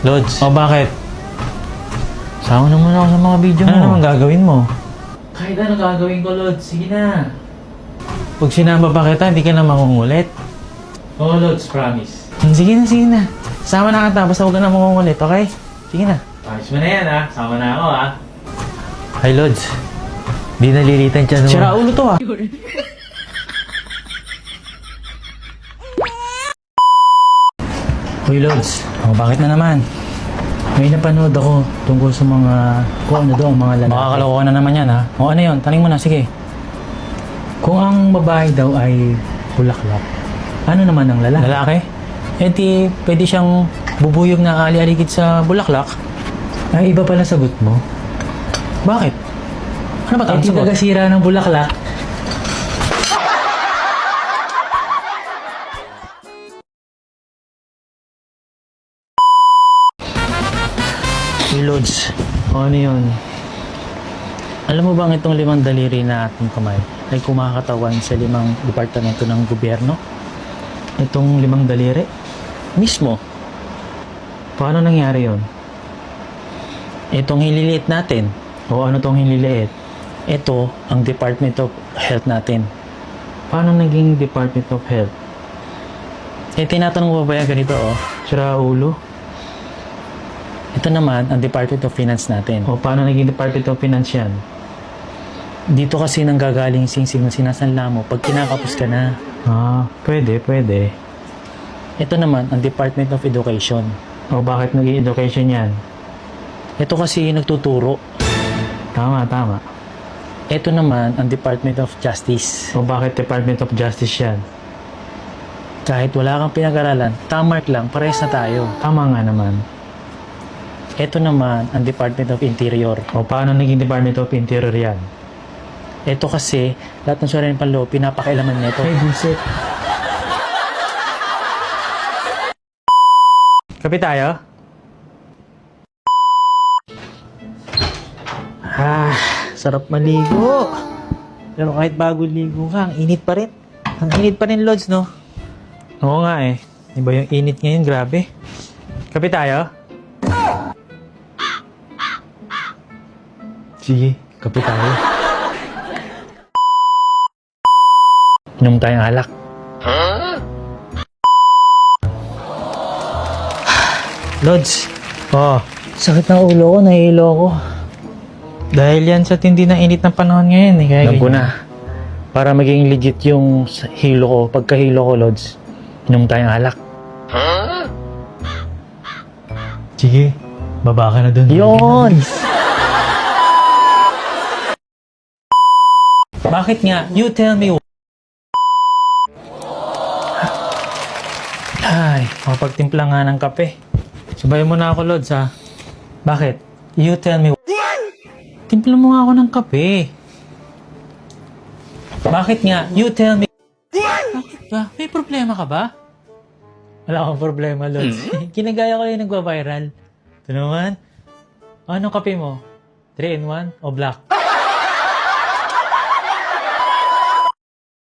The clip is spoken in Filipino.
Lods. O bakit? Sama na muna ako sa mga video mo. Ano naman gagawin mo? Kahit ano gagawin ko, Lods. Sige na. Pag sinama pa kita, hindi ka na mangungulit. Oo, Lods. Promise. Sige na, sige na. Sama na kita, basta huwag ka na mangungulit, okay? Sige na. Promise mo na yan, ha? Sama na ako, ha? Hi, Lods. Di nalilitan siya naman. Sira ulo to, ah. Hoy, Lods. Bakit na naman? May napanood ako tungkol sa mga, kung ano daw, mga lalaki. Makakalokohan na naman yan, ha? O ano yun? Taning mo na, sige. Kung ang babae daw ay bulaklak, ano naman ang lalaki? Lalaki? Eh di, pwede siyang bubuyog na ali-aligid sa bulaklak. Ay, iba pala sagot mo. Bakit? Ano ba tawag sagot? Gagasira ng bulaklak. Hey, Lods. O ano yun? Alam mo bang itong 5 daliri na ating kamay ay kumakatawan sa 5 departamento ng gobyerno? Itong 5 daliri? Mismo. Paano nangyari yun? Itong hililiit natin. O ano tong hililiit? Ito ang Department of Health natin. Paano naging Department of Health? Eh, tinatanong mo ba yan ganito, oh? Sira ulo. Ito naman ang Department of Finance natin. O paano naging Department of Finance yan? Dito kasi nanggagaling singsing na sinasanla mo pag kinakapos ka na. Ah, pwede. Ito naman ang Department of Education. O bakit naging education yan? Ito kasi nagtuturo. Tama. Ito naman ang Department of Justice. O bakit Department of Justice yan? Kahit wala kang pinag-aralan, tamark lang, parehas na tayo. Tama nga naman. Ito naman ang Department of Interior. O paano naging Department of Interior yan? Ito kasi, lahat ng surian panloob, pinapakailaman niya ito. Hey, bullshit. Kape tayo? Sarap maligo. Pero kahit bago ligo ka, ang init pa rin. Ang init pa rin, Lods, no? Oo nga eh. Iba yung init ngayon, grabe. Kape tayo? Sige, kape tayo. Inom tayong alak. Lods. Oh, sakit ng ulo ko, nahihilo ko. Dahil yan sa tindi ng init ng panahon ngayon eh. Alam ko na. Para maging legit yung hilo ko, pagkahilo ko, Lods, inom tayong alak. Sige, baba ka na dun. Yun! Bakit nga? You tell me. Ay, mapagtimpla nga ng kape. Sabayan mo na ako, Lods, ha? Bakit? You tell me. Timpla mo nga ako ng kape. Bakit nga? You tell me. Bakit ba? May problema ka ba? Wala akong problema, Lods. Kinagaya ko yung nagwa-viral. Ito naman. Anong kape mo? 3-in-1 o black?